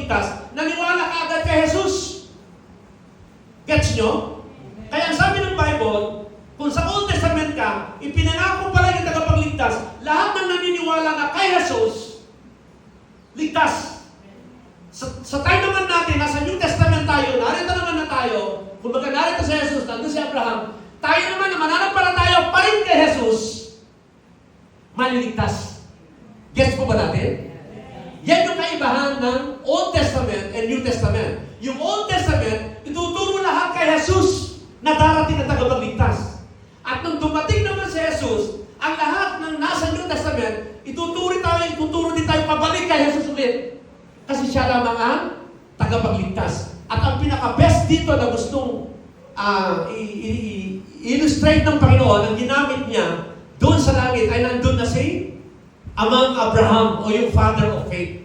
tagapagligtas, naniwala ka agad kay Jesus. Gets nyo? Kaya ang sabi ng Bible, kung sa Old Testament ka, ipinangako pala yung tagapagligtas, lahat ng naniniwala na kay Jesus, ligtas. Sa time naman natin, nasa New Testament tayo, narito naman na tayo, kumbaga narito si Jesus, nandun si Abraham, tayo naman na mananampalataya pa rin kay Jesus, maliligtas. Gets po ba natin? Yan yung kaibahan ng Old Testament and New Testament. Yung Old Testament, ituturo lahat kay Jesus na darating na tagapagligtas. At nung dumating naman si Jesus, ang lahat ng nasa New Testament, ituturo din tayo pabalik kay Jesus ulit. Kasi siya lamang ang tagapagligtas. At ang pinaka-best dito na gustong illustrate ng Panginoon, ang ginamit niya doon sa langit ay nandun na si Amang Abraham o yung father of faith.